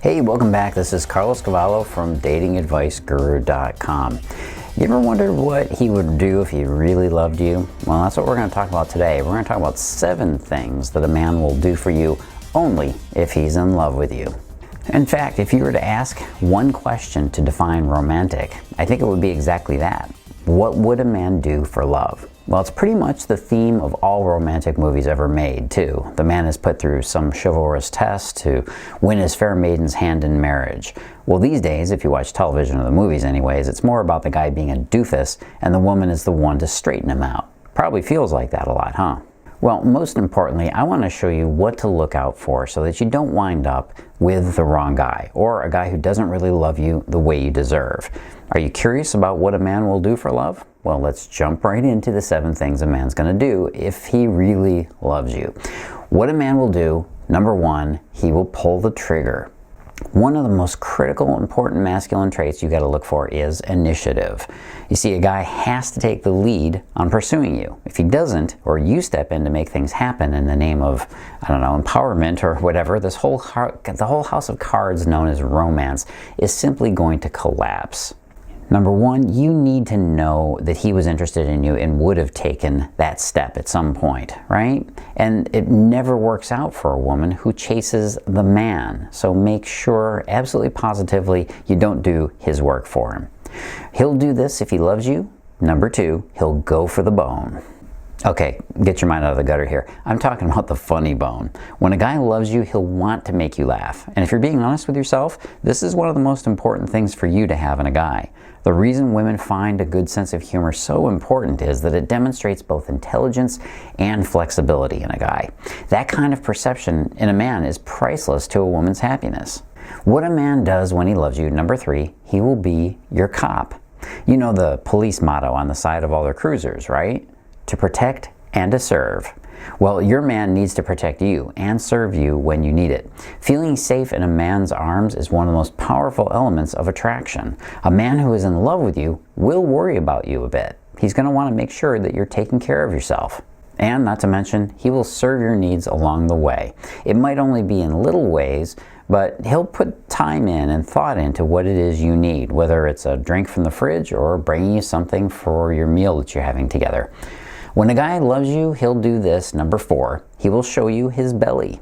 Hey, welcome back. This is Cavallo from datingadviceguru.com. You ever wondered what he would do if he really loved you? Well, that's what we're going to talk about today. We're going to talk about 7 things that a man will do for you only if he's in love with you. In fact, if you were to ask one question to define romantic, I think it would be exactly that. What would a man do for love? Well, it's pretty much the theme of all romantic movies ever made, too. The man is put through some chivalrous test to win his fair maiden's hand in marriage. Well, these days, if you watch television or the movies anyways, it's more about the guy being a doofus and the woman is the one to straighten him out. Probably feels like that a lot, huh? Well, most importantly, I want to show you what to look out for so that you don't wind up with the wrong guy or a guy who doesn't really love you the way you deserve. Are you curious about what a man will do for love? Well, let's jump right into the 7 things a man's going to do if he really loves you. What a man will do, number 1, he will pull the trigger. One of the most critical, important masculine traits you got to look for is initiative. You see, a guy has to take the lead on pursuing you. If he doesn't, or you step in to make things happen in the name of, I don't know, empowerment or whatever, the whole house of cards known as romance is simply going to collapse. Number 1, you need to know that he was interested in you and would have taken that step at some point, right? And it never works out for a woman who chases the man. So make sure, absolutely positively, you don't do his work for him. He'll do this if he loves you. Number 2, he'll go for the bone. Okay, get your mind out of the gutter here. I'm talking about the funny bone. When a guy loves you, he'll want to make you laugh. And if you're being honest with yourself, this is one of the most important things for you to have in a guy. The reason women find a good sense of humor so important is that it demonstrates both intelligence and flexibility in a guy. That kind of perception in a man is priceless to a woman's happiness. What a man does when he loves you, number 3, he will be your cop. You know the police motto on the side of all their cruisers, right? To protect and to serve. Well, your man needs to protect you and serve you when you need it. Feeling safe in a man's arms is one of the most powerful elements of attraction. A man who is in love with you will worry about you a bit. He's going to want to make sure that you're taking care of yourself. And not to mention, he will serve your needs along the way. It might only be in little ways, but he'll put time in and thought into what it is you need, whether it's a drink from the fridge or bringing you something for your meal that you're having together. When a guy loves you, he'll do this, number 4, he will show you his belly.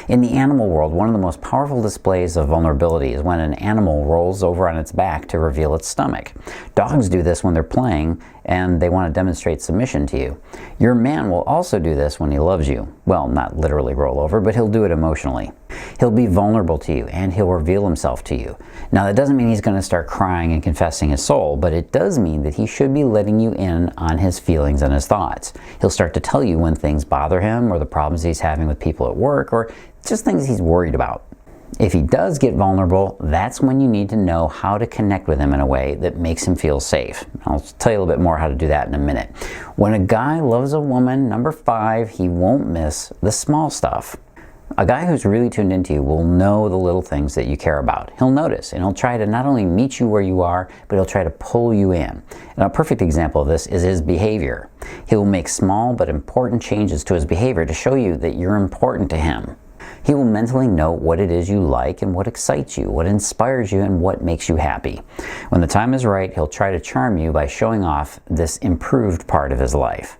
In the animal world, one of the most powerful displays of vulnerability is when an animal rolls over on its back to reveal its stomach. Dogs do this when they're playing and they want to demonstrate submission to you. Your man will also do this when he loves you. Well, not literally roll over, but he'll do it emotionally. He'll be vulnerable to you and he'll reveal himself to you. Now, that doesn't mean he's going to start crying and confessing his soul, but it does mean that he should be letting you in on his feelings and his thoughts. He'll start to tell you when things bother him or the problems he's having with people at work or just things he's worried about. If he does get vulnerable, that's when you need to know how to connect with him in a way that makes him feel safe. I'll tell you a little bit more how to do that in a minute. When a guy loves a woman, number 5, he won't miss the small stuff. A guy who's really tuned into you will know the little things that you care about. He'll notice and he'll try to not only meet you where you are, but he'll try to pull you in. And a perfect example of this is his behavior. He'll make small but important changes to his behavior to show you that you're important to him. He will mentally note what it is you like and what excites you, what inspires you, and what makes you happy. When the time is right, he'll try to charm you by showing off this improved part of his life.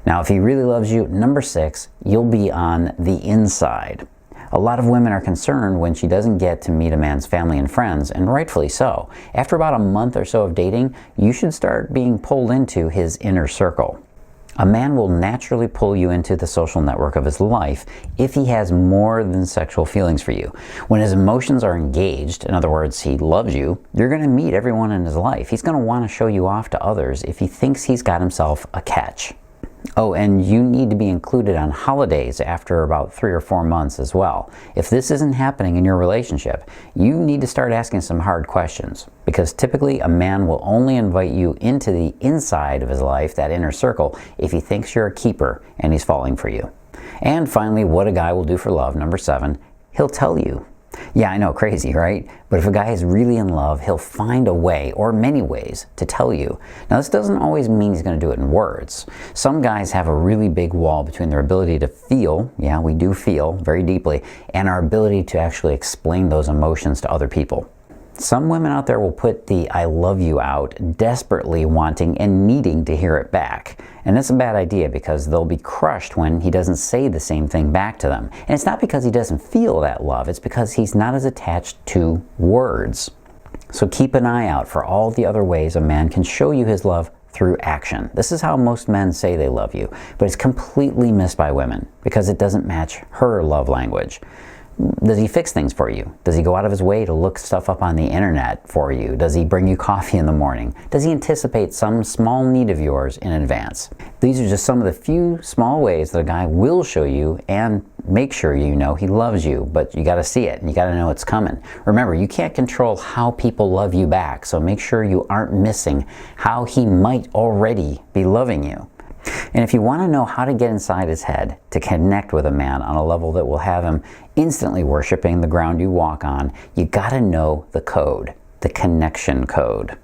Now, if he really loves you, number 6, you'll be on the inside. A lot of women are concerned when she doesn't get to meet a man's family and friends, and rightfully so. After about a month or so of dating, you should start being pulled into his inner circle. A man will naturally pull you into the social network of his life if he has more than sexual feelings for you. When his emotions are engaged, in other words, he loves you, you're going to meet everyone in his life. He's going to want to show you off to others if he thinks he's got himself a catch. Oh, and you need to be included on holidays after about 3 or 4 months as well. If this isn't happening in your relationship, you need to start asking some hard questions, because typically a man will only invite you into the inside of his life, that inner circle, if he thinks you're a keeper and he's falling for you. And finally, what a guy will do for love, number 7, he'll tell you. Yeah, I know, crazy, right? But if a guy is really in love, he'll find a way, or many ways, to tell you. Now, this doesn't always mean he's going to do it in words. Some guys have a really big wall between their ability to feel, yeah, we do feel very deeply, and our ability to actually explain those emotions to other people. Some women out there will put the I love you out, desperately wanting and needing to hear it back. And that's a bad idea because they'll be crushed when he doesn't say the same thing back to them. And it's not because he doesn't feel that love, it's because he's not as attached to words. So keep an eye out for all the other ways a man can show you his love through action. This is how most men say they love you, but it's completely missed by women because it doesn't match her love language. Does he fix things for you? Does he go out of his way to look stuff up on the internet for you? Does he bring you coffee in the morning? Does he anticipate some small need of yours in advance? These are just some of the few small ways that a guy will show you and make sure you know he loves you, but you got to see it and you got to know it's coming. Remember, you can't control how people love you back, so make sure you aren't missing how he might already be loving you. And if you want to know how to get inside his head to connect with a man on a level that will have him instantly worshiping the ground you walk on, you got to know the code, the connection code.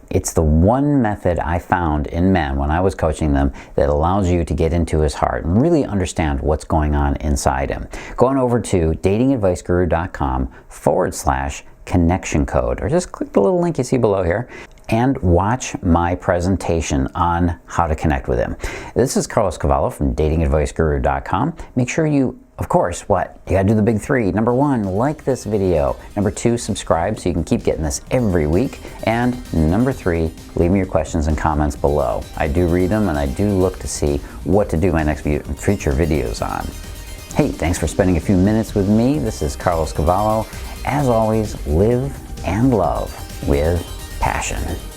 It's the one method I found in men when I was coaching them that allows you to get into his heart and really understand what's going on inside him. Go on over to datingadviceguru.com/connection code, or just click the little link you see below here and watch my presentation on how to connect with him. This is Carlos Cavallo from datingadviceguru.com. Make sure you, of course, what? You gotta do the big three. Number one, like this video. Number two, subscribe so you can keep getting this every week. And number three, leave me your questions and comments below. I do read them and I do look to see what to do my next future videos on. Hey, thanks for spending a few minutes with me. This is Carlos Cavallo. As always, live and love with passion.